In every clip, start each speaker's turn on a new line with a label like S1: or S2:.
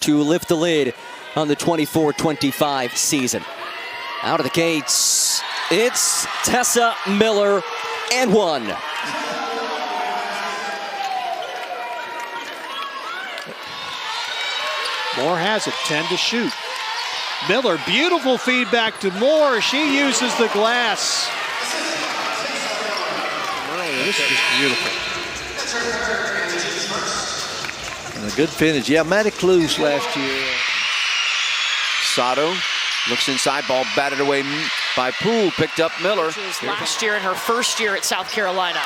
S1: to lift the lid on the 24-25 season. Out of the gates, it's Tessa Miller and one.
S2: Moore has it, 10 to shoot. Miller, beautiful feedback to Moore. She uses the glass. Oh, this is just beautiful.
S3: And a good finish. Yeah, Matty Clues last year.
S4: Sato looks inside, ball batted away by Poole, picked up Miller.
S5: Last year in her first year at South Carolina.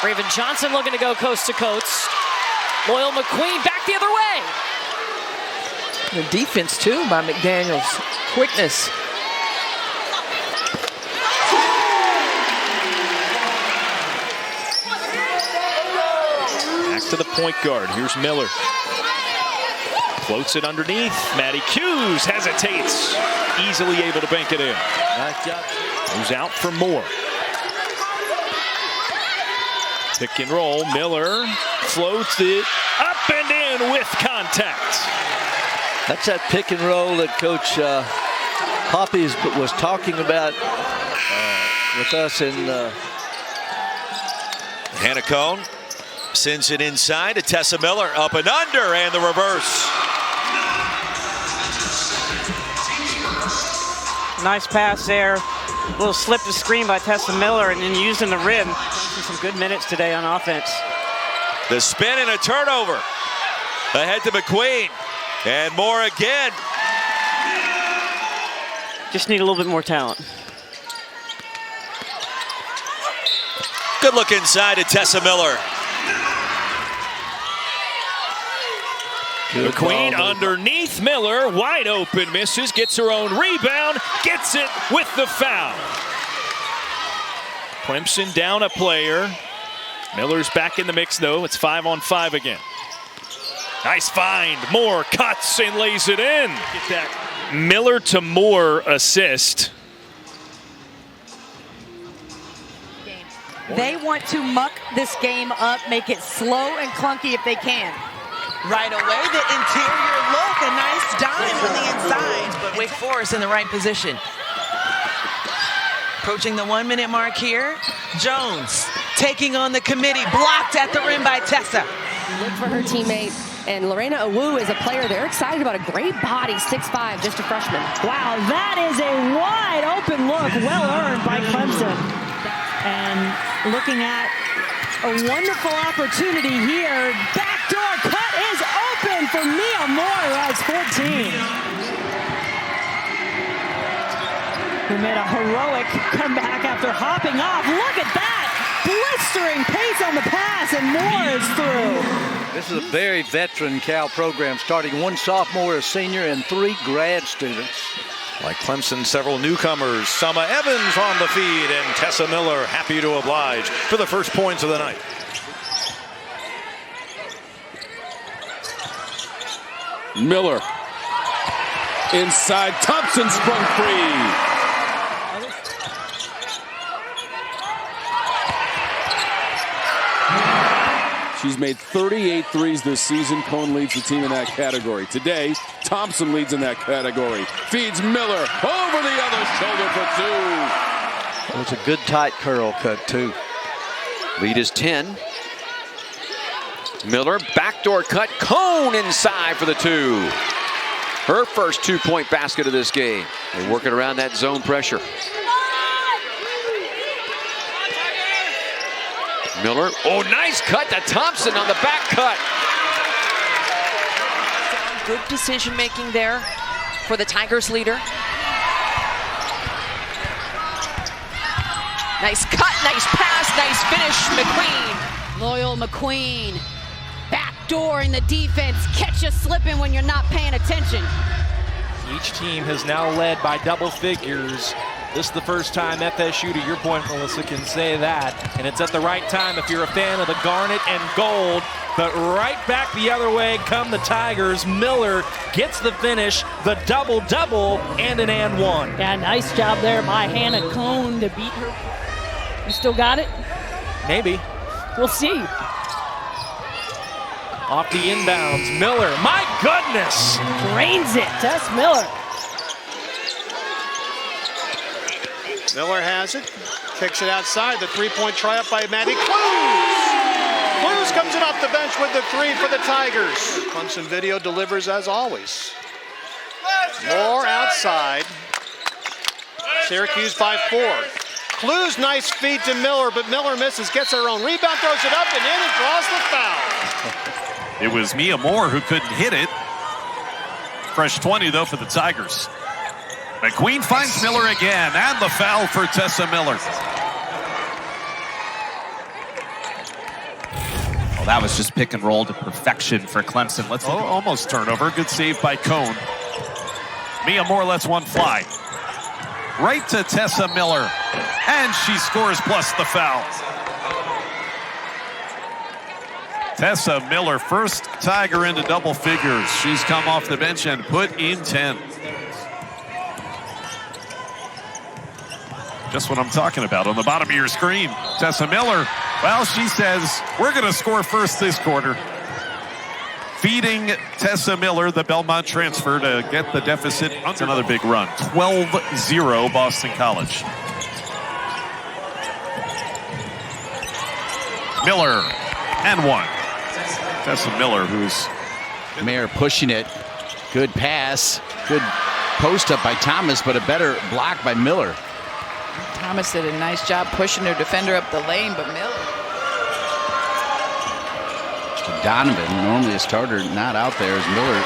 S5: Raven Johnson looking to go coast to coast. Loyal McQueen back the other way.
S6: The defense, too, by McDaniels. Quickness.
S7: Back to the point guard. Here's Miller. Floats it underneath. Maddie Hughes hesitates. Easily able to bank it in.
S3: Nice job.
S7: Moves out for Moore. Pick and roll. Miller floats it up and in with contact.
S3: That's that pick and roll that Coach Poppy was talking about with us in.
S4: Hannah Cone sends it inside to Tessa Miller, up and under, and the reverse.
S8: Nice pass there. A little slip to screen by Tessa Miller and then using the rim. Some good minutes today on offense.
S4: The spin and a turnover. Ahead to McQueen. And Moore again.
S8: Just need a little bit more talent.
S4: Good look inside to Tessa Miller.
S3: Good
S7: McQueen
S3: ball.
S7: underneath Miller, wide open, misses, gets her own rebound, gets it with the foul. Clemson down a player. Miller's back in the mix though, it's 5-on-5 again. Nice find, Moore cuts and lays it in. Get that Miller to Moore assist.
S9: They want to muck this game up, make it slow and clunky if they can.
S10: Right away, the interior look, a nice dime on the inside, but Wake Forest in the right position. Approaching the 1 minute mark here. Jones taking on the committee, blocked at the rim by Tessa.
S11: Look for her teammate. And Lorena Awu is a player they're excited about. A great body, 6'5", just a freshman.
S9: Wow, that is a wide open look, well earned by Clemson. And looking at a wonderful opportunity here. Backdoor cut is open for Mia Moore, who has 14. Who made a heroic comeback after hopping off. Look at that! Blistering pace on the pass, and Moore is through.
S3: This is a very veteran Cal program, starting one sophomore, a senior, and 3 grad students.
S7: Like Clemson, several newcomers. Sama Evans on the feed, and Tessa Miller happy to oblige for the first points of the night.
S12: Miller inside. Thompson sprung free. She's made 38 threes this season. Cone leads the team in that category. Today, Thompson leads in that category. Feeds Miller over the other shoulder for 2.
S3: It was a good tight curl cut, too.
S4: Lead is 10. Miller, backdoor cut, Cone inside for the 2. Her first 2-point basket of this game. They're working around that zone pressure. Miller, oh, nice cut to Thompson on the back cut.
S5: Good decision making there for the Tigers leader. Nice cut, nice pass, nice finish, McQueen.
S9: Loyal McQueen. Backdoor in the defense. Catch you slipping when you're not paying attention.
S13: Each team has now led by double figures. This is the first time FSU, to your point, Melissa, can say that. And it's at the right time if you're a fan of the garnet and gold. But right back the other way come the Tigers. Miller gets the finish, the double-double, and an and one.
S9: Yeah, nice job there by Hannah Cone to beat her. You still got it?
S13: Maybe.
S9: We'll see.
S13: Off the inbounds, Miller, my goodness!
S9: Drains it, Tess Miller.
S2: Miller has it, kicks it outside. The three-point try up by Maddie Clues. Clues comes in off the bench with the three for the Tigers. Clemson Video delivers as always. Moore outside. Syracuse by 4. Clues, nice feed to Miller, but Miller misses, gets her own rebound, throws it up and in and draws the foul.
S14: It was Mia Moore who couldn't hit it. Fresh 20 though for the Tigers. McQueen finds Miller again, and the foul for Tessa Miller.
S15: Well, that was just pick and roll to perfection for Clemson. Let's look.
S14: Almost turnover. Good save by Cone. Mia Moore lets one fly. Right to Tessa Miller. And she scores plus the foul. Tessa Miller, first Tiger into double figures. She's come off the bench and put in 10. Just what I'm talking about on the bottom of your screen. Tessa Miller, well, she says, we're going to score first this quarter. Feeding Tessa Miller, the Belmont transfer, to get the deficit. That's another big run. 12-0 Boston College. Miller, and one. Tessa Miller, who's...
S16: Mayer pushing it. Good pass. Good post up by Thomas, but a better block by Miller.
S6: Thomas did a nice job pushing her defender up the lane, but Miller.
S16: Donovan, normally a starter, not out there, as Miller.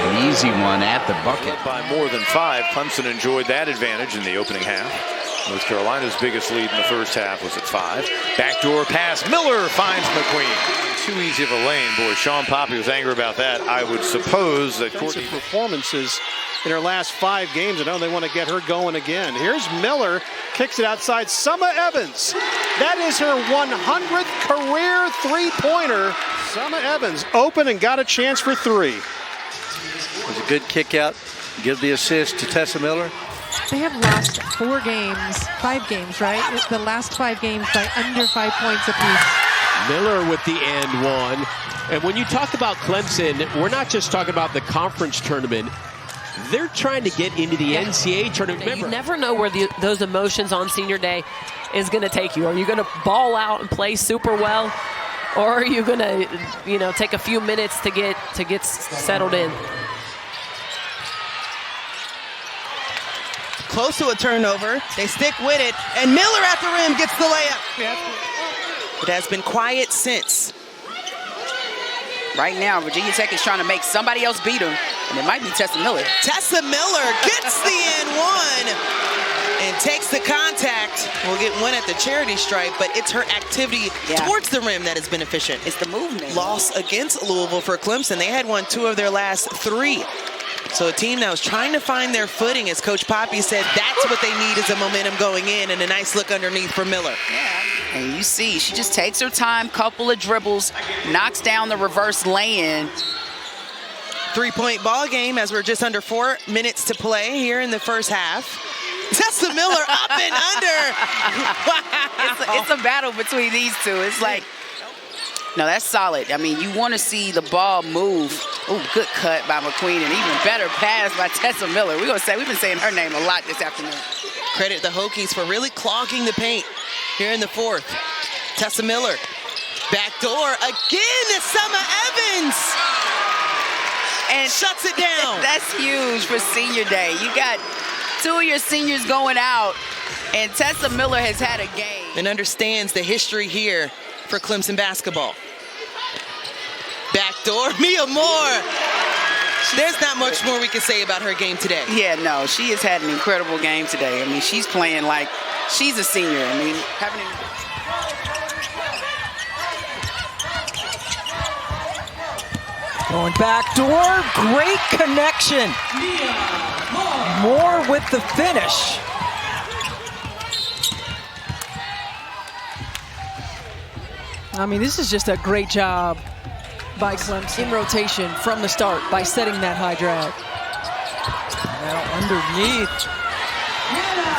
S16: An easy one at the bucket.
S17: By more than 5, Clemson enjoyed that advantage in the opening half. North Carolina's biggest lead in the first half was at 5. Backdoor pass, Miller finds McQueen. Too easy of a lane. Boy, Sean Poppy was angry about that. I would suppose that Courtney...
S2: performances in her last 5 games. I know they want to get her going again. Here's Miller, kicks it outside. Summer Evans. That is her 100th career three-pointer. Summer Evans open and got a chance for 3.
S3: It was a good kick out. Give the assist to Tessa Miller.
S18: They have lost 4 games, 5 games, right? The last 5 games by under 5 points apiece.
S19: Miller with the and one. And when you talk about Clemson, we're not just talking about the conference tournament. They're trying to get into the NCAA tournament. Remember,
S11: you never know where those emotions on senior day is going to take you. Are you going to ball out and play super well, or are you going to, take a few minutes to get settled in?
S10: Close to a turnover. They stick with it, and Miller at the rim gets the layup. It has been quiet since.
S6: Right now, Virginia Tech is trying to make somebody else beat them, and it might be Tessa Miller.
S10: Tessa Miller gets the and one and takes the contact. We'll get one at the charity stripe, but it's her activity towards the rim that has been efficient.
S6: It's the movement.
S10: Loss against Louisville for Clemson. They had won 2 of their last 3. So a team that was trying to find their footing, as Coach Poppy said, that's what they need is a momentum going in, and a nice look underneath for Miller.
S6: Yeah, and you see, she just takes her time, couple of dribbles, knocks down the reverse lay-in.
S10: 3-point ball game as we're just under 4 minutes to play here in the first half. Tessa Miller up and under.
S6: Wow. It's a battle between these two. It's like, no, that's solid. I mean, you want to see the ball move. Oh, good cut by McQueen, and even better pass by Tessa Miller. We've been saying her name a lot this afternoon.
S10: Credit the Hokies for really clogging the paint here in the 4th. Tessa Miller, backdoor again to Summer Evans.
S6: And
S10: shuts it down.
S6: That's huge for senior day. You got 2 of your seniors going out, and Tessa Miller has had a game.
S10: And understands the history here for Clemson basketball. Backdoor, Mia Moore. There's not much more we can say about her game today.
S6: Yeah, no, she has had an incredible game today. I mean, she's playing like she's a senior. I mean,
S9: Going backdoor, great connection. Moore with the finish. I mean, this is just a great job by Clemson in rotation from the start by setting that high drag. Now underneath.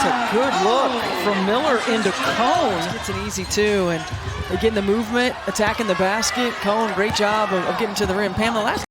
S20: That's a good look from Miller into Cone. It's an easy two, and they're getting the movement, attacking the basket. Cone, great job of getting to the rim. Pam, the last